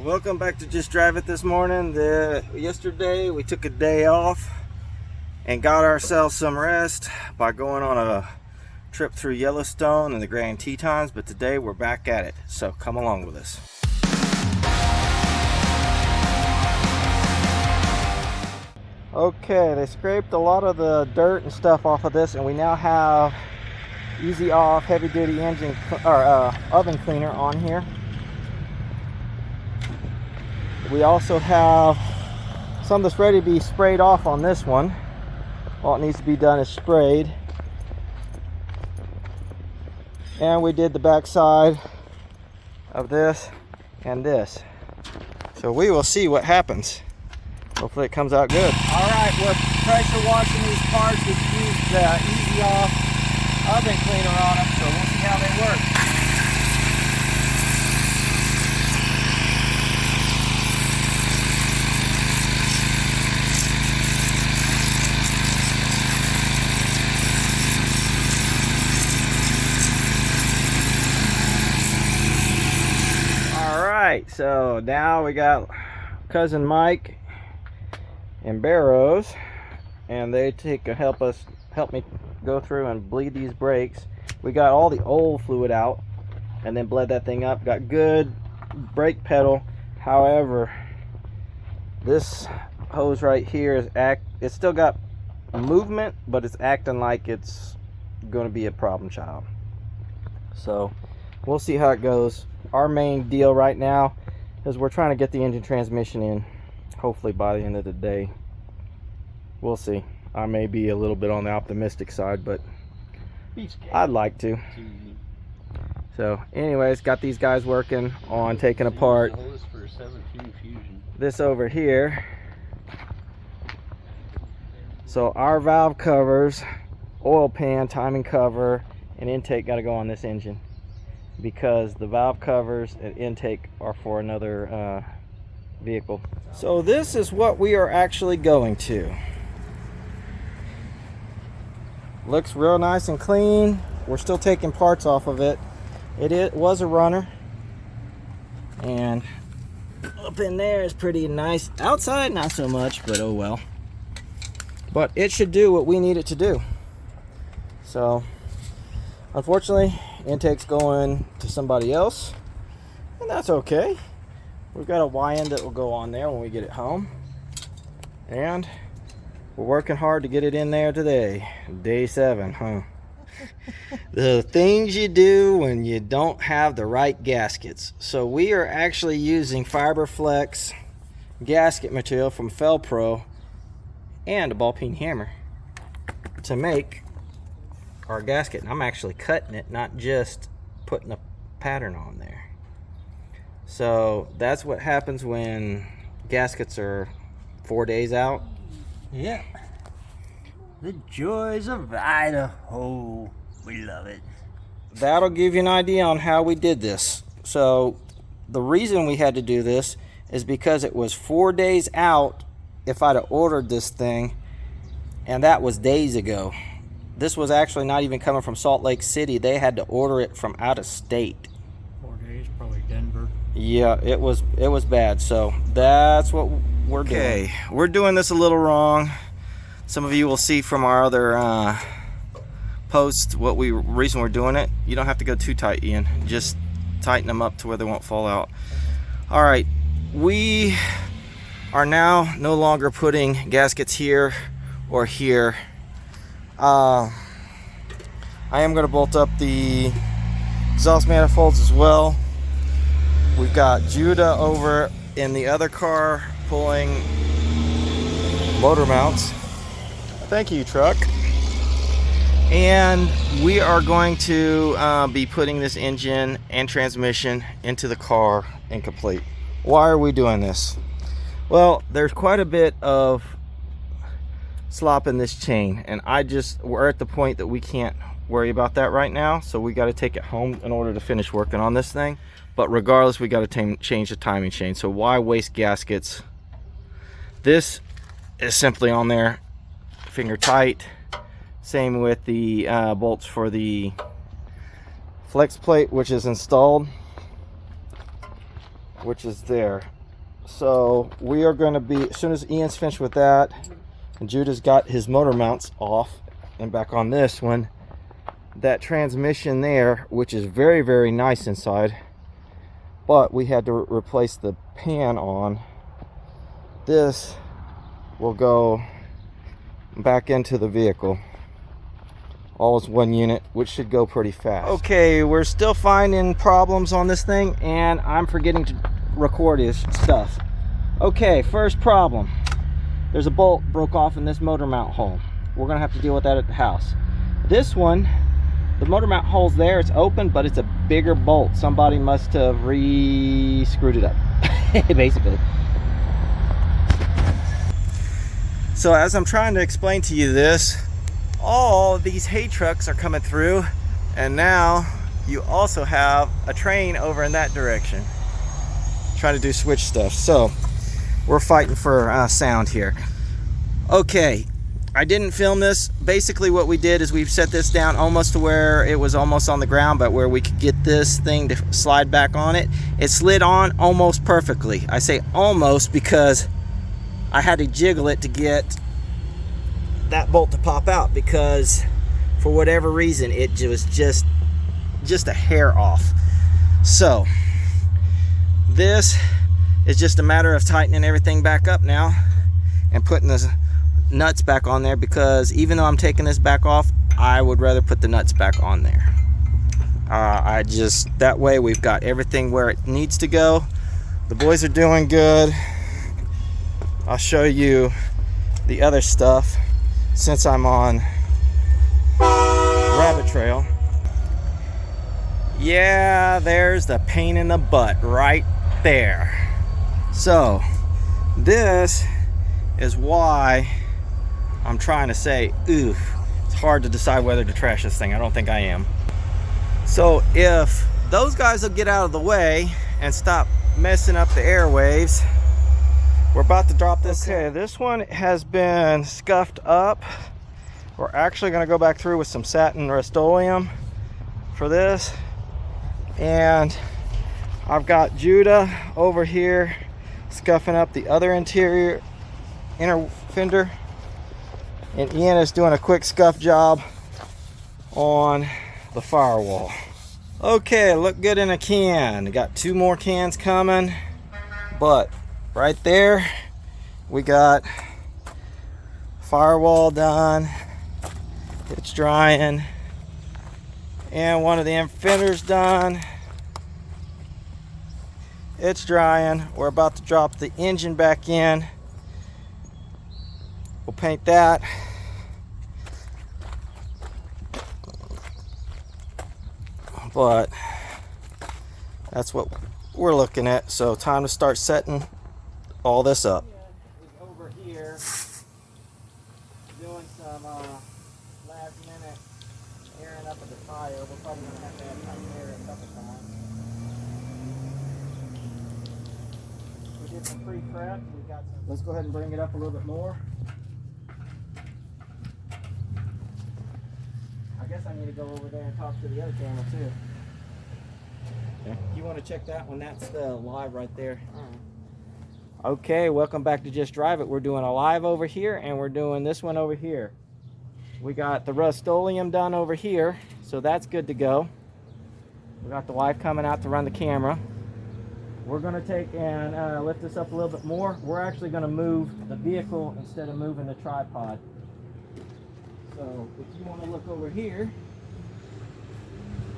Welcome back to Just Drive It this morning. Yesterday we took a day off and got ourselves some rest by going on a trip through Yellowstone and the Grand Tetons, but today we're back at it, so come along with us. Okay, they scraped a lot of the dirt and stuff off of this, and we now have easy off heavy duty engine or oven cleaner on here. We also have some that's ready to be sprayed off on this one. All it needs to be done is sprayed. And we did the back side of this and this. So we will see what happens. Hopefully it comes out good. Alright, we're pressure washing these parts. We've used the Easy Off oven cleaner on them, so we'll see how they work. Alright, so now we got cousin Mike and Barrows, and they help me go through and bleed these brakes. We got all the old fluid out and then bled that thing up. Got good brake pedal. However, this hose right here is it's still got movement, but it's acting like it's going to be a problem child. So we'll see how it goes. Our main deal right now is we're trying to get the engine transmission in, hopefully by the end of the day. We'll see. I may be a little bit on the optimistic side, but I'd like to. So anyways, got these guys working on taking apart this over here. So our valve covers, oil pan, timing cover, and intake got to go on this engine, because the valve covers and intake are for another vehicle. So this is what we are actually going to. Looks real nice and clean. We're still taking parts off of it. It was a runner, and up in there is pretty nice. Outside not so much, but oh well. But it should do what we need it to do. So unfortunately, intake's going to somebody else, and that's okay. We've got a Y-end that will go on there when we get it home, and we're working hard to get it in there today. Day 7, huh? The things you do when you don't have the right gaskets. So we are actually using Fiberflex gasket material from Felpro and a ball peen hammer to make our gasket. And I'm actually cutting it, not just putting a pattern on there. So that's what happens when gaskets are 4 days out. Yeah. The joys of Idaho. We love it. That'll give you an idea on how we did this. So the reason we had to do this is because it was 4 days out if I'd have ordered this thing, and that was days ago. This was actually not even coming from Salt Lake City. They had to order it from out of state. 4 days, probably Denver. Yeah, it was bad. So that's what we're doing. Okay, we're doing this a little wrong. Some of you will see from our other posts reason we're doing it. You don't have to go too tight, Ian. Just tighten them up to where they won't fall out. All right, we are now no longer putting gaskets here or here. I am going to bolt up the exhaust manifolds as well. We've got Judah over in the other car pulling motor mounts. Thank you, truck. And we are going to be putting this engine and transmission into the car and complete. Why are we doing this? Well, there's quite a bit of slop in this chain, and we're at the point that we can't worry about that right now, so we got to take it home in order to finish working on this thing. But regardless, we got to change the timing chain. So why waste gaskets? This is simply on there finger tight. Same with the bolts for the flex plate, which is installed. which is there. So we are going to be, as soon as Ian's finished with that and Judah's got his motor mounts off and back on this one, that transmission there, which is very, very nice inside, but we had to replace the pan on, this will go back into the vehicle. All is one unit, which should go pretty fast. Okay, we're still finding problems on this thing, and I'm forgetting to record his stuff. Okay, first problem. There's a bolt broke off in this motor mount hole. We're gonna have to deal with that at the house. This one, the motor mount hole's there, it's open, but it's a bigger bolt. Somebody must have re-screwed it up, basically. So as I'm trying to explain to you this, all these hay trucks are coming through, and now you also have a train over in that direction trying to do switch stuff. So we're fighting for sound here. Okay, I didn't film this. Basically what we did is we've set this down almost to where it was almost on the ground, but where we could get this thing to slide back on it. It slid on almost perfectly. I say almost because I had to jiggle it to get that bolt to pop out, because for whatever reason it was just a hair off. So this is just a matter of tightening everything back up now and putting the nuts back on there, because even though I'm taking this back off, I would rather put the nuts back on there. That way we've got everything where it needs to go. The boys are doing good. I'll show you the other stuff since I'm on rabbit trail. Yeah, there's the pain in the butt right there. So this is why I'm trying to say, oof, it's hard to decide whether to trash this thing. I don't think I am. So if those guys will get out of the way and stop messing up the airwaves, we're about to drop this. Okay, this one has been scuffed up. We're actually going to go back through with some satin Rust-Oleum for this. And I've got Judah over here scuffing up the other inner fender. And Ian is doing a quick scuff job on the firewall. Okay, look good in a can. Got 2 more cans coming, but right there we got firewall done. It's drying, and one of the fenders done. It's drying. We're about to drop the engine back in. We'll paint that. But that's what we're looking at. So time to start setting all this up. Over here doing some last minute airing up of the tire. We're probably going to have to add tight air a couple times. We did some pre-prep. Let's go ahead and bring it up a little bit more. I guess I need to go over there and talk to the other camera too. Okay. You want to check that one? That's the live right there. Okay, welcome back to Just Drive It. We're doing a live over here, and we're doing this one over here. We got the Rust-Oleum done over here, so that's good to go. We got the live coming out to run the camera. We're going to take and lift this up a little bit more. We're actually going to move the vehicle instead of moving the tripod. So if you want to look over here,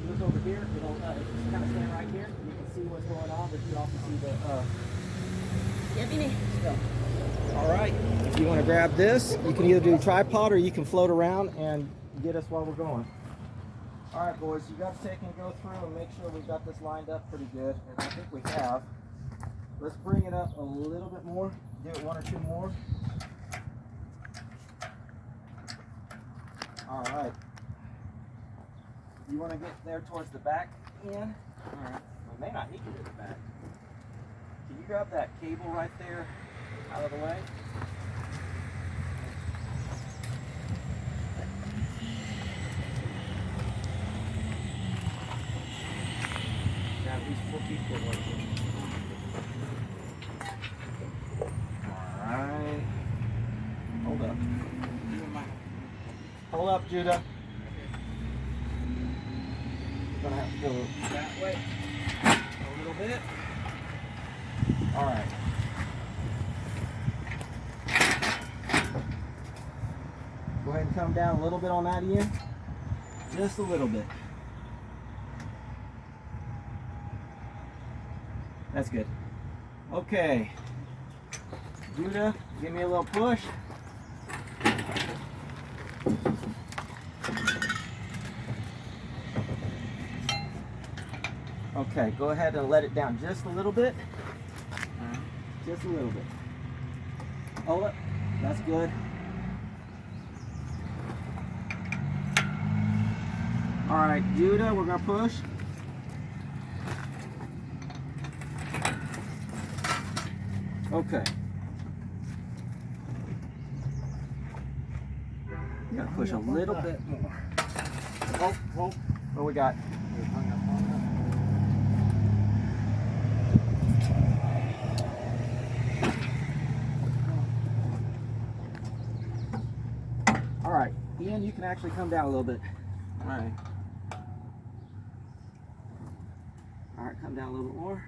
it'll just kind of stand right here. You can see what's going on, but you also see the stuff. All right, if you want to grab this, you can either do a tripod or you can float around and get us while we're going. All right, boys, you got to take and go through and make sure we've got this lined up pretty good, and I think we have. Let's bring it up a little bit more. Do it 1 or 2 more. All right. You want to get there towards the back, Ian? All right. We may not need to get the back. Can you grab that cable right there out of the way? Grab these 4 people right here. Hold up, Judah. We're gonna have to go that way a little bit. All right. Go ahead and come down a little bit on that end. Just a little bit. That's good. Okay. Judah, give me a little push. Okay, go ahead and let it down just a little bit. Just a little bit. Hold it. That's good. All right, Judah, we're gonna push. Okay. You gotta push a little bit more. Oh, what we got? All right, Ian, you can actually come down a little bit. All right. All right, come down a little bit more.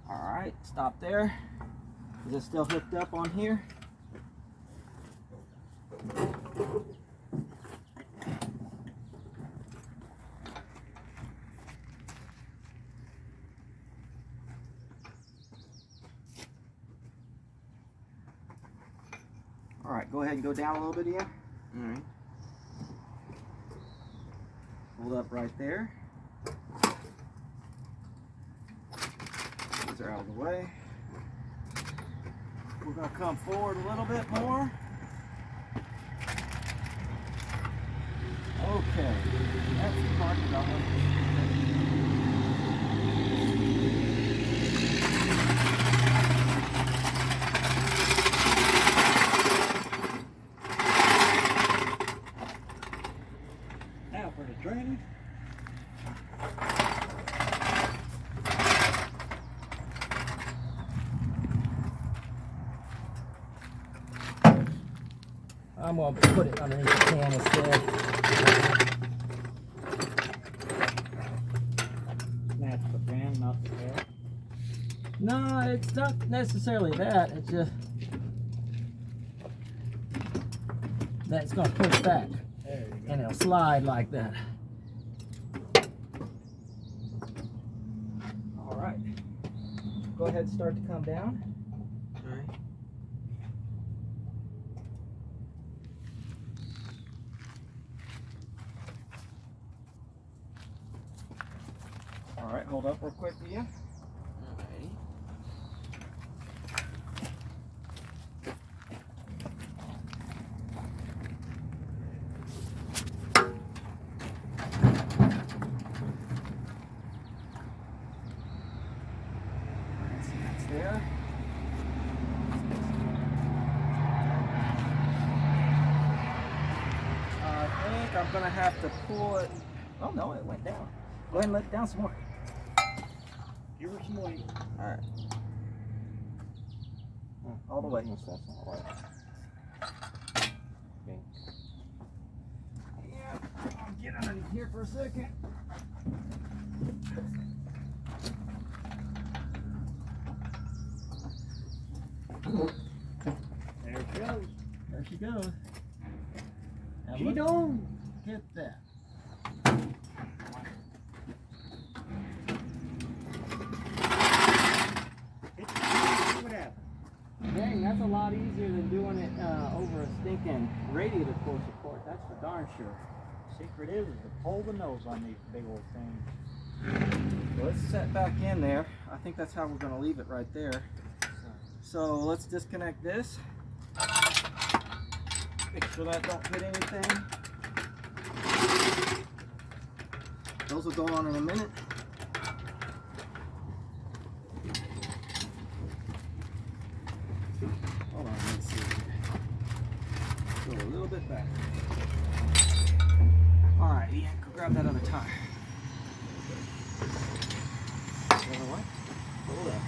All right, stop there. Is it still hooked up on here? All right, go ahead and go down a little bit, Ian. All right. Hold up right there. These are out of the way. We're going to come forward a little bit more. Okay. That's the part that I want to Now for the drainage. I'm going to put it underneath the can instead. That's the fan, not the tail. No, it's not necessarily that. It's just that it's going to push back. There you go. And it'll slide like that. All right. Go ahead and start to come down. All right. All right, hold up real quick, Ian. All righty. That's there. I think I'm gonna have to pull it. Oh no, it went down. Go ahead and let it down some more. Give her some weight. All right. All the way. Yeah, I'll get underneath here for a second. There it goes. There she goes. Now She look, don't. get that. What happened? Dang, that's a lot easier than doing it over a stinking radiator pull support. That's for darn sure. Secret is to pull the nose on these big old things. Well, it's set back in there. I think that's how we're going to leave it right there. So let's disconnect this. Make sure that don't hit anything. Those will go on in a minute. Hold on, let's see. Go a little bit back. All right, Ian, go grab that other tire. The other one? Hold up.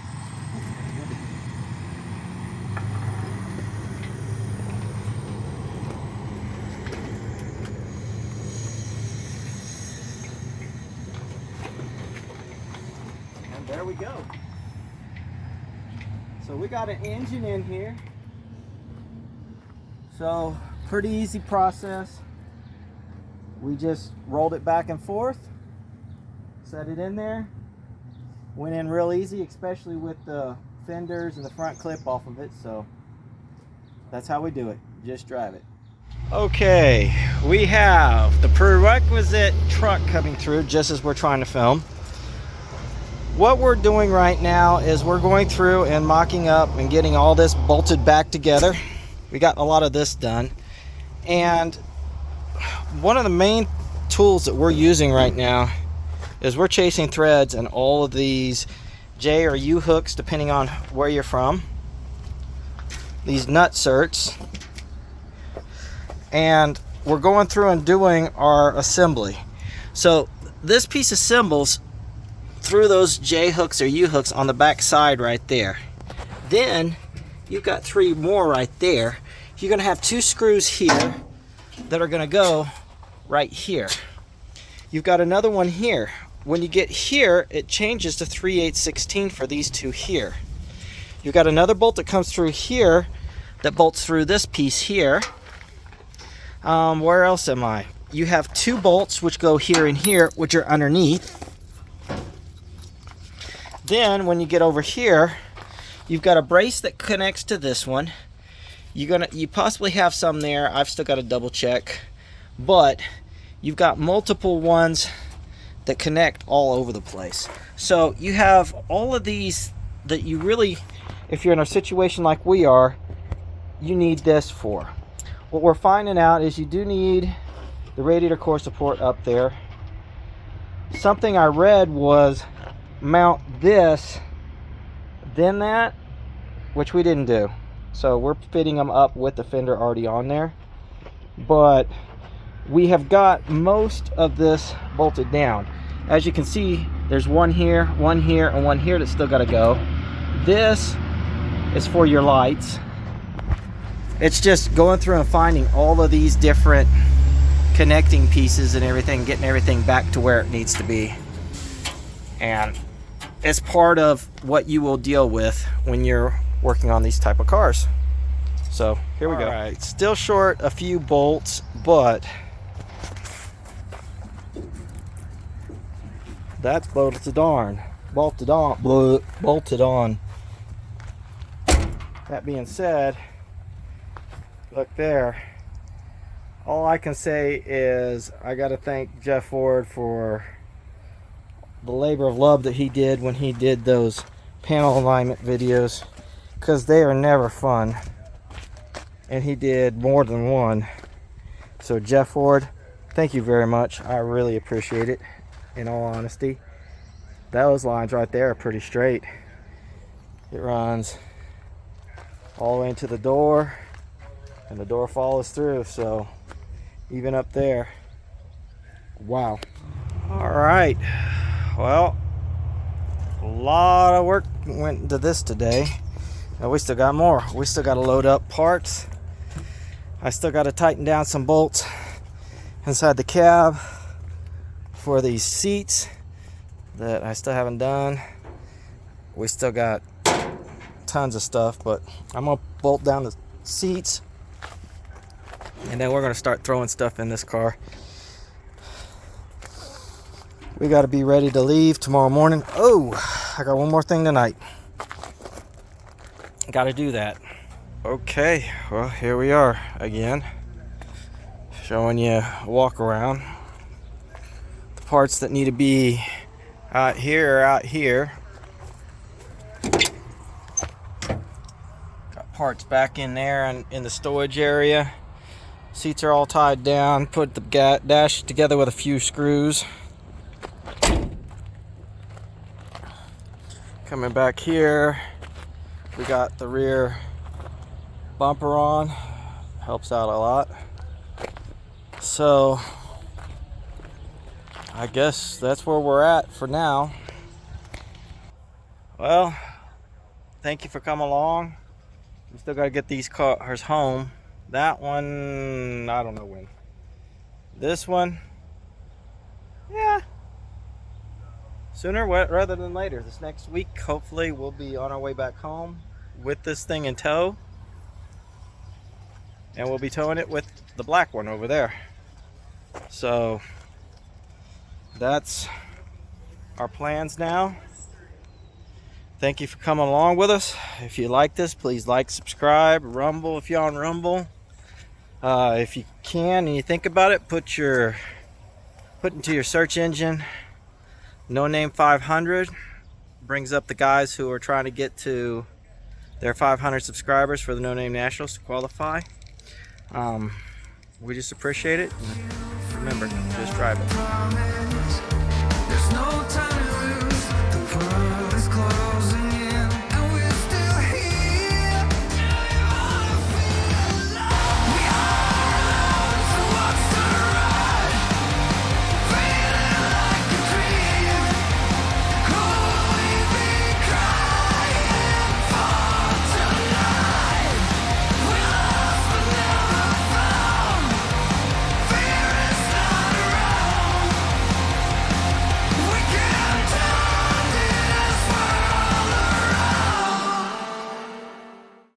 go. So we got an engine in here. So pretty easy process. We just rolled it back and forth, set it in there, went in real easy, especially with the fenders and the front clip off of it. So that's how we do it. Just drive it. Okay, we have the prerequisite truck coming through just as we're trying to film. What we're doing right now is we're going through and mocking up and getting all this bolted back together. We got a lot of this done. And one of the main tools that we're using right now is we're chasing threads and all of these J or U hooks, depending on where you're from. These nutserts. And we're going through and doing our assembly. So this piece assembles through those J hooks or U hooks on the back side right there. Then you've got 3 more right there. You're going to have 2 screws here that are going to go right here. You've got another one here. When you get here, it changes to 3/8/16 for these 2 here. You've got another bolt that comes through here that bolts through this piece here. Where else am I? You have 2 bolts which go here and here, which are underneath. Then when you get over here, you've got a brace that connects to this one. You possibly have some there. I've still got to double check. But you've got multiple ones that connect all over the place. So you have all of these that you really, if you're in a situation like we are, you need this for. What we're finding out is you do need the radiator core support up there. Something I read was mount this, then that, which we didn't do. So we're fitting them up with the fender already on there. But we have got most of this bolted down. As you can see, there's one here, and one here that's still got to go. This is for your lights. It's just going through and finding all of these different connecting pieces and everything, getting everything back to where it needs to be. And it's part of what you will deal with when you're working on these type of cars. So here we go. All right, still short a few bolts, but that's bolted on. That being said, look there. All I can say is I got to thank Jeff Ford for the labor of love that he did when he did those panel alignment videos, because they are never fun, and he did more than one. So Jeff Ford, thank you very much. I really appreciate it, in all honesty. Those lines right there are pretty straight. It runs all the way into the door, and the door follows through, so even up there. Wow. All right, well, a lot of work went into this today, and we still got more. We still got to load up parts. I still got to tighten down some bolts inside the cab for these seats that I still haven't done. We still got tons of stuff, but I'm gonna bolt down the seats, and then we're gonna start throwing stuff in this car. We got to be ready to leave tomorrow morning. Oh, I got one more thing tonight. Got to do that. Okay, well, here we are again, showing you a walk around. The parts that need to be out here are out here. Got parts back in there and in the storage area. Seats are all tied down. Put the dash together with a few screws. Coming back here, we got the rear bumper on. Helps out a lot. So I guess that's where we're at for now. Well, thank you for coming along. We still got to get these cars home. That one, I don't know when. This one, yeah, sooner rather than later. This next week, hopefully, we'll be on our way back home with this thing in tow. And we'll be towing it with the black one over there. So that's our plans now. Thank you for coming along with us. If you like this, please like, subscribe, Rumble if you're on Rumble. If you can and you think about it, put into your search engine No Name 500. Brings up the guys who are trying to get to their 500 subscribers for the No Name Nationals to qualify. We just appreciate it. Remember, just drive it.